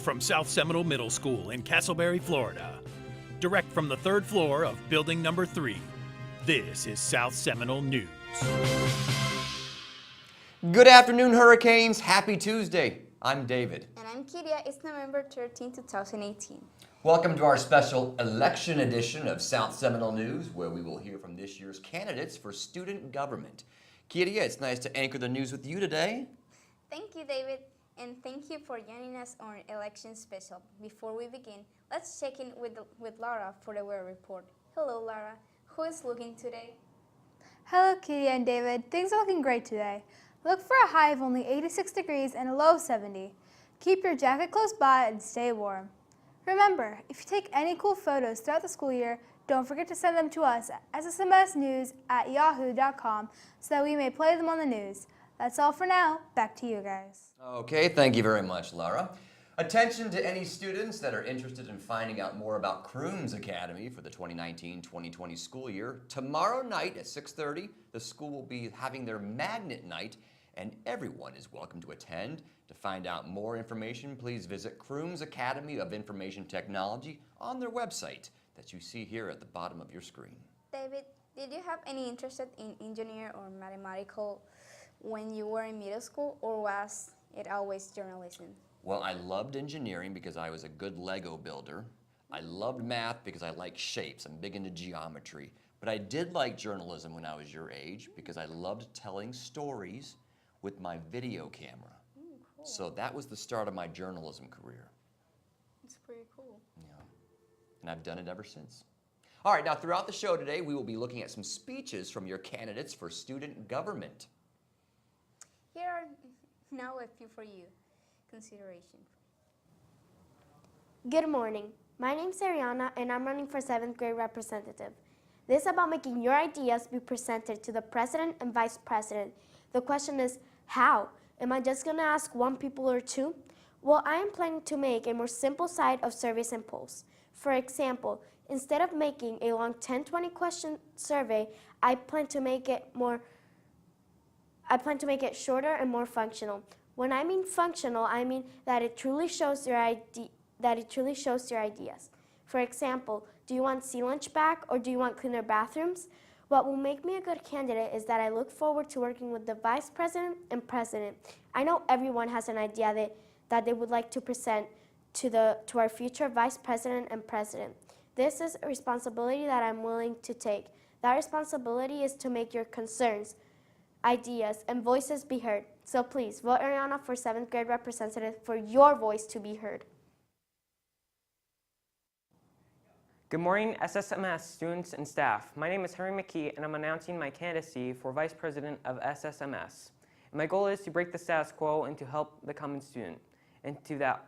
from South Seminole Middle School in Castleberry, Florida. Direct from the third floor of building number 3, this is South Seminole News. Good afternoon, Hurricanes. Happy Tuesday. I'm David. And I'm Kiria. It's November 13, 2018. Welcome to our special election edition of South Seminole News, where we will hear from this year's candidates for student government. Kiria, it's nice to anchor the news with you today. Thank you, David. And thank you for joining us on election special. Before we begin, let's check in with Laura for the weather report. Hello, Laura. Who is looking today? Hello, Kitty and David. Things are looking great today. Look for a high of only 86 degrees and a low of 70. Keep your jacket close by and stay warm. Remember, if you take any cool photos throughout the school year, don't forget to send them to us at ssmsnews@yahoo.com so that we may play them on the news. That's all for now. Back to you guys. Okay, thank you very much, Laura. Attention to any students that are interested in finding out more about Crooms Academy for the 2019-2020 school year. Tomorrow night at 6:30, the school will be having their magnet night, and everyone is welcome to attend. To find out more information, please visit Crooms Academy of Information Technology on their website that you see here at the bottom of your screen. David, did you have any interest in engineer or mathematical when you were in middle school, or was it always journalism? Well, I loved engineering because I was a good Lego builder. I loved math because I like shapes. I'm big into geometry. But I did like journalism when I was your age because I loved telling stories with my video camera. Cool. So that was the start of my journalism career. It's pretty cool. Yeah. And I've done it ever since. All right, now throughout the show today, we will be looking at some speeches from your candidates for student government. Here are now a few for you. Consideration. Good morning. My name's Ariana and I'm running for 7th grade representative. This is about making your ideas be presented to the president and vice president. The question is, how? Am I just going to ask one people or two? Well, I am planning to make a more simple side of surveys and polls. For example, instead of making a long 10-20 question survey, I plan to make it shorter and more functional. When I mean functional, I mean that it truly shows your ideas. For example, do you want sea lunch back or do you want cleaner bathrooms? What will make me a good candidate is that I look forward to working with the vice president and president. I know everyone has an idea that they would like to present to our future vice president and president. This is a responsibility that I'm willing to take. That responsibility is to make your concerns, ideas, and voices be heard. So please, vote Ariana for 7th grade representative for your voice to be heard. Good morning, SSMS students and staff. My name is Henry McKee, and I'm announcing my candidacy for Vice President of SSMS. And my goal is to break the status quo and to help the common student, and to that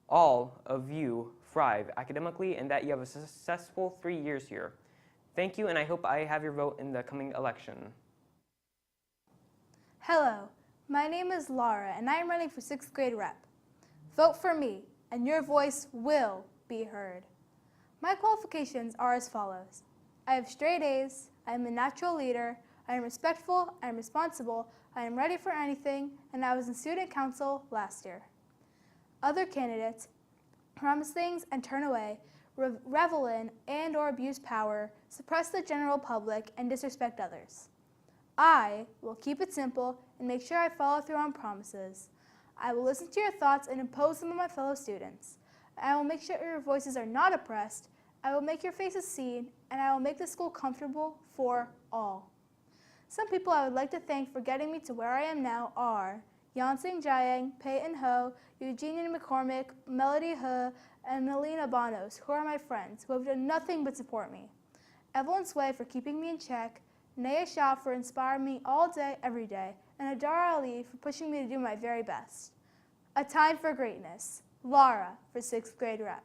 all of you thrive academically and that you have a successful 3 years here. Thank you, and I hope I have your vote in the coming election. Hello, my name is Laura and I am running for 6th grade rep. Vote for me and your voice will be heard. My qualifications are as follows. I have straight A's, I am a natural leader, I am respectful, I am responsible, I am ready for anything, and I was in student council last year. Other candidates promise things and turn away, revel in and or abuse power, suppress the general public, and disrespect others. I will keep it simple and make sure I follow through on promises. I will listen to your thoughts and impose them on my fellow students. I will make sure your voices are not oppressed. I will make your faces seen, and I will make the school comfortable for all. Some people I would like to thank for getting me to where I am now are Yansing Jiang, Peyton Ho, Eugenia McCormick, Melody He, and Melina Bonos, who are my friends, who have done nothing but support me. Evelyn Sway for keeping me in check, Naya Shah for inspiring me all day, every day, and Adara Ali for pushing me to do my very best. A time for greatness. Laura for 6th grade rep.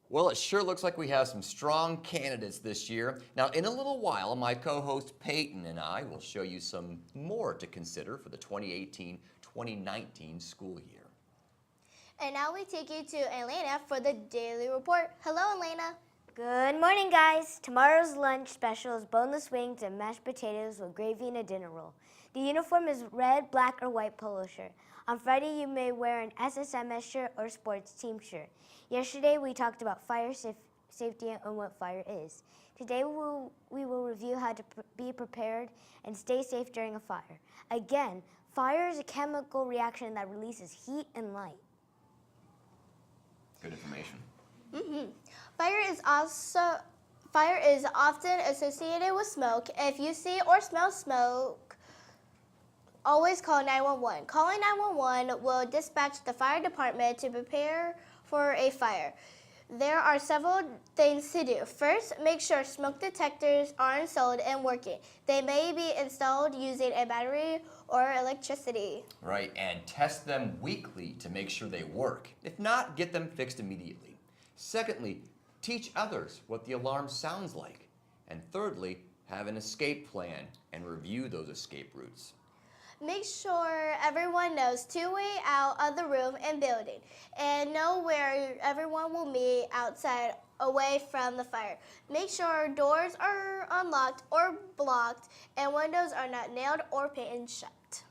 Well, it sure looks like we have some strong candidates this year. Now, in a little while, my co-host Peyton and I will show you some more to consider for the 2018-2019 school year. And now we take you to Elena for the daily report. Hello, Elena. Good morning, guys. Tomorrow's lunch special is boneless wings and mashed potatoes with gravy and a dinner roll. The uniform is red, black, or white polo shirt. On Friday, you may wear an SSMS shirt or sports team shirt. Yesterday, we talked about fire safety and what fire is. Today, we will review how to be prepared and stay safe during a fire. Again, fire is a chemical reaction that releases heat and light. Good information. Fire is often associated with smoke. If you see or smell smoke, always call 911. Calling 911 will dispatch the fire department to prepare for a fire. There are several things to do. First, make sure smoke detectors are installed and working. They may be installed using a battery or electricity. Right, and test them weekly to make sure they work. If not, get them fixed immediately. Secondly, teach others what the alarm sounds like. And thirdly, have an escape plan and review those escape routes. Make sure everyone knows two-way out of the room and building, and know where everyone will meet outside away from the fire. Make sure doors are unlocked or blocked and windows are not nailed or painted shut.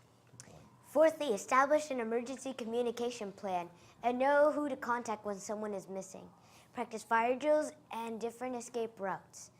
Fourthly, establish an emergency communication plan and know who to contact when someone is missing. Practice fire drills and different escape routes.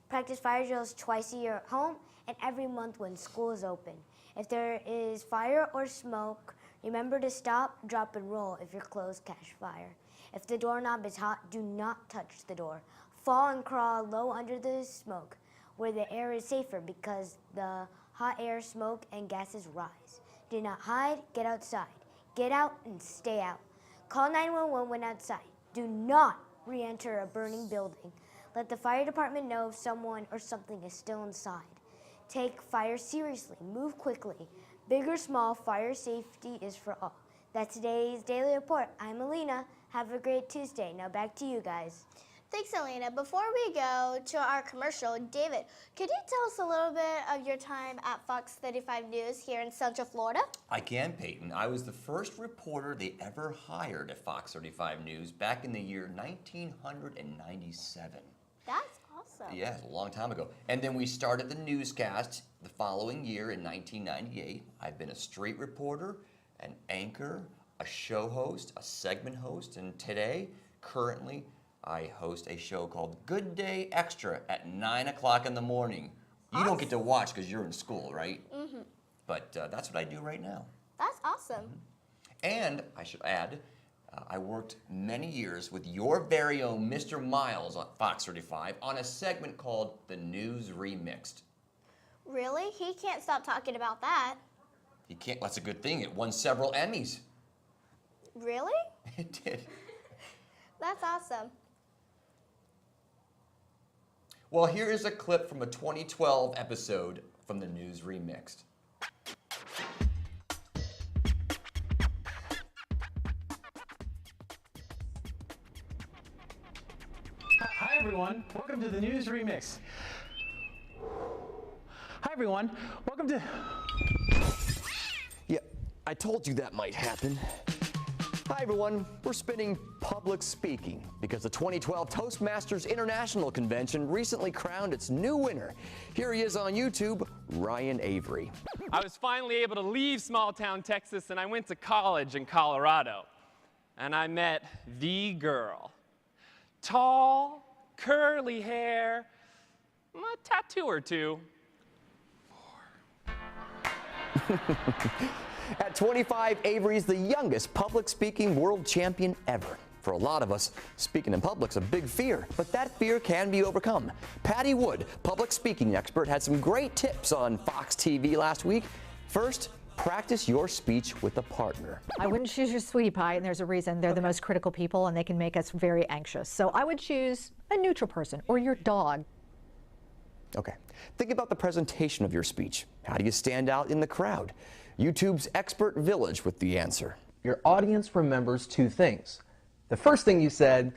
Practice fire drills twice a year at home and every month when school is open. If there is fire or smoke, remember to stop, drop, and roll if your clothes catch fire. If the doorknob is hot, do not touch the door. Fall and crawl low under the smoke, where the air is safer because the hot air, smoke, and gases rise. Do not hide, get outside. Get out and stay out. Call 911 when outside. Do not re-enter a burning building. Let the fire department know if someone or something is still inside. Take fire seriously. Move quickly. Big or small, fire safety is for all. That's today's Daily Report. I'm Alina. Have a great Tuesday. Now back to you guys. Thanks, Elena. Before we go to our commercial, David, could you tell us a little bit of your time at Fox 35 News here in Central Florida? I can, Peyton. I was the first reporter they ever hired at Fox 35 News back in the year 1997. That's awesome. Yeah, it's a long time ago. And then we started the newscast the following year in 1998. I've been a street reporter, an anchor, a show host, a segment host, and today, currently, I host a show called Good Day Extra at 9 o'clock in the morning. You don't get to watch because you're in school, right? Mm-hmm. But that's what I do right now. That's awesome. And I should add, I worked many years with your very own Mr. Miles on Fox 35 on a segment called The News Remixed. Really? He can't stop talking about that. He can't, that's a good thing. It won several Emmys. Really? It did. That's awesome. Well, here is a clip from a 2012 episode from The News Remixed. Hi everyone, welcome to the News Remix. Hi everyone, welcome to... Yeah, I told you that might happen. Hi everyone, we're spinning public speaking because the 2012 Toastmasters International Convention recently crowned its new winner. Here he is on YouTube, Ryan Avery. I was finally able to leave small town Texas and I went to college in Colorado. And I met the girl. Tall, curly hair, a tattoo or two. At 25, Avery's the youngest public speaking world champion ever. For a lot of us, speaking in public's a big fear, but that fear can be overcome. Patty Wood, public speaking expert, had some great tips on Fox TV last week. First, practice your speech with a partner. I wouldn't choose your sweetie pie, and there's a reason. They're the most critical people, and they can make us very anxious. So I would choose a neutral person or your dog. Okay, think about the presentation of your speech. How do you stand out in the crowd? YouTube's Expert Village with the answer. Your audience remembers two things. The first thing you said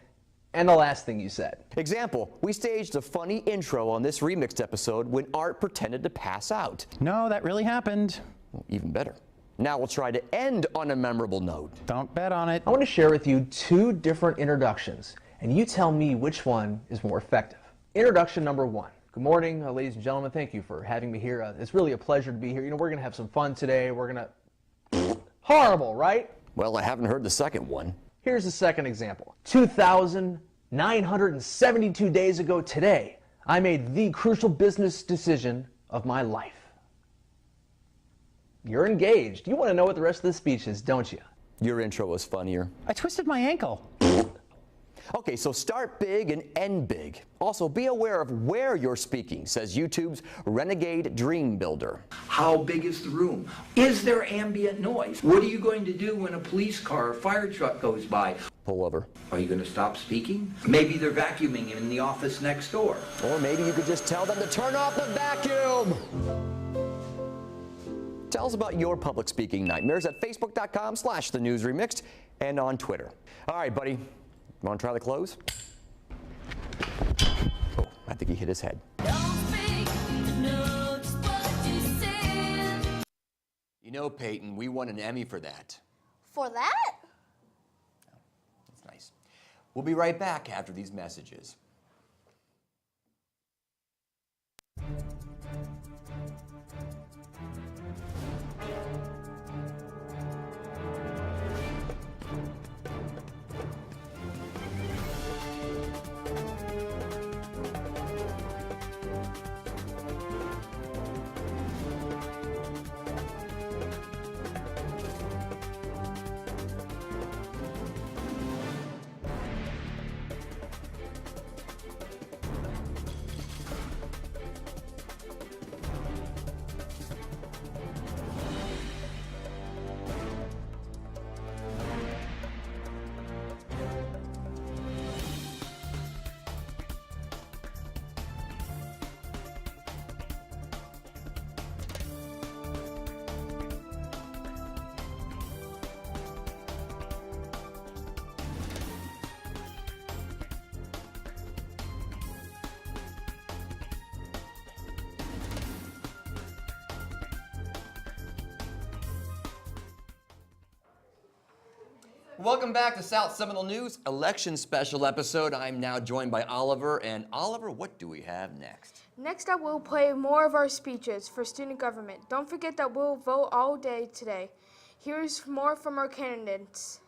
and the last thing you said. Example, we staged a funny intro on this remixed episode when Art pretended to pass out. No, that really happened. Well, even better. Now we'll try to end on a memorable note. Don't bet on it. I want to share with you two different introductions, and you tell me which one is more effective. Introduction number one Good morning, ladies and gentlemen. Thank you for having me here. It's really a pleasure to be here. You know, we're going to have some fun today. We're going to... Horrible, right? Well, I haven't heard the second one. Here's the second example. 2,972 days ago today, I made the crucial business decision of my life. You're engaged. You want to know what the rest of the speech is, don't you? Your intro was funnier. I twisted my ankle. Okay, so start big and end big. Also, be aware of where you're speaking, says YouTube's Renegade Dream Builder. How big is the room? Is there ambient noise? What are you going to do when a police car or fire truck goes by? Pull over. Are you going to stop speaking? Maybe they're vacuuming in the office next door. Or maybe you could just tell them to turn off the vacuum. Tell us about your public speaking nightmares at facebook.com/thenewsremixed and on Twitter. All right, buddy. You want to try the close? Oh, I think he hit his head. You know, Peyton, we won an Emmy for that. For that? That's nice. We'll be right back after these messages. Welcome back to South Seminole News Election Special episode. I'm now joined by Oliver. And Oliver, what do we have next? Next up, we'll play more of our speeches for student government. Don't forget that we'll vote all day today. Here's more from our candidates.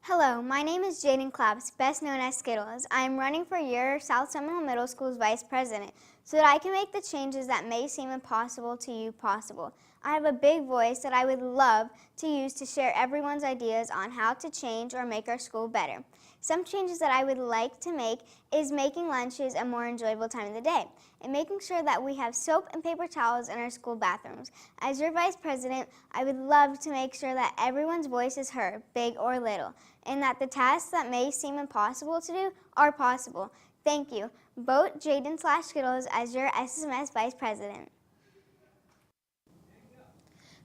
Hello, my name is Jaden Claps, best known as Skittles. I am running for your South Seminole Middle School's vice president so that I can make the changes that may seem impossible to you possible. I have a big voice that I would love to use to share everyone's ideas on how to change or make our school better. Some changes that I would like to make is making lunches a more enjoyable time of the day and making sure that we have soap and paper towels in our school bathrooms. As your vice president, I would love to make sure that everyone's voice is heard, big or little, and that the tasks that may seem impossible to do are possible. Thank you. Vote Jaden/Skittles as your SSMS vice president.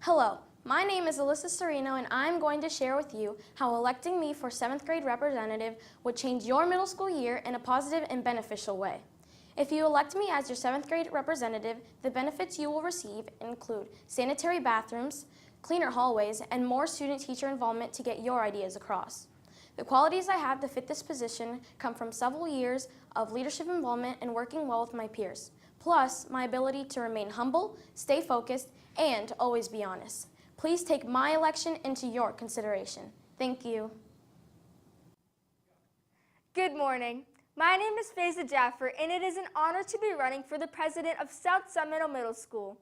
Hello, my name is Alyssa Serino and I'm going to share with you how electing me for 7th grade representative would change your middle school year in a positive and beneficial way. If you elect me as your 7th grade representative, the benefits you will receive include sanitary bathrooms, cleaner hallways, and more student-teacher involvement to get your ideas across. The qualities I have to fit this position come from several years of leadership involvement and working well with my peers, plus my ability to remain humble, stay focused, and always be honest. Please take my election into your consideration. Thank you. Good morning. My name is Faiza Jaffer, and it is an honor to be running for the president of South Seminole Middle School.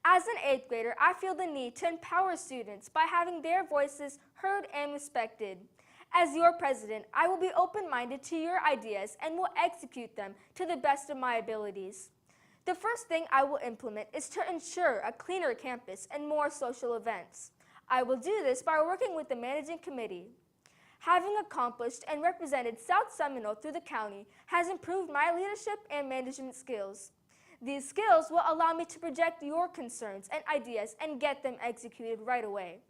As an 8th grader, I feel the need to empower students by having their voices heard and respected. As your president, I will be open-minded to your ideas and will execute them to the best of my abilities. The first thing I will implement is to ensure a cleaner campus and more social events. I will do this by working with the managing committee. Having accomplished and represented South Seminole through the county has improved my leadership and management skills. These skills will allow me to project your concerns and ideas and get them executed right away.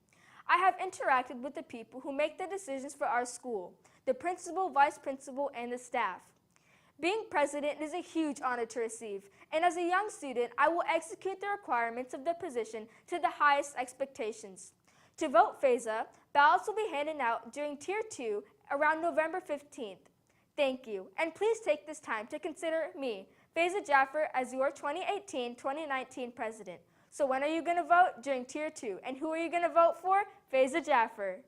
I have interacted with the people who make the decisions for our school, the principal, vice principal, and the staff. Being president is a huge honor to receive, and as a young student, I will execute the requirements of the position to the highest expectations. To vote Faiza, ballots will be handed out during Tier 2 around November 15th. Thank you, and please take this time to consider me, Faiza Jaffer, as your 2018-2019 president. So when are you going to vote? During Tier 2. And who are you going to vote for? Faiza Jaffer.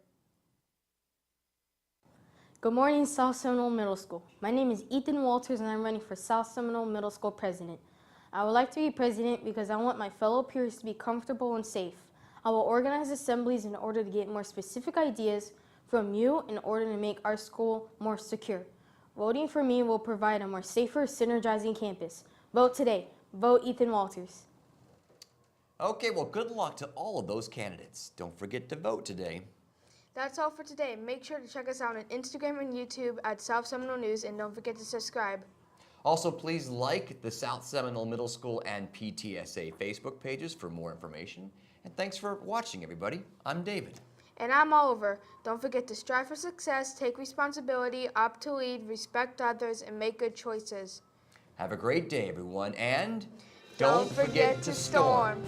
Good morning, South Seminole Middle School. My name is Ethan Walters, and I'm running for South Seminole Middle School president. I would like to be president because I want my fellow peers to be comfortable and safe. I will organize assemblies in order to get more specific ideas from you in order to make our school more secure. Voting for me will provide a more safer, synergizing campus. Vote today. Vote Ethan Walters. Okay, well, good luck to all of those candidates. Don't forget to vote today. That's all for today. Make sure to check us out on Instagram and YouTube at South Seminole News, and don't forget to subscribe. Also, please like the South Seminole Middle School and PTSA Facebook pages for more information. And thanks for watching, everybody. I'm David. And I'm Oliver. Don't forget to strive for success, take responsibility, opt to lead, respect others, and make good choices. Have a great day, everyone, and Don't forget to storm.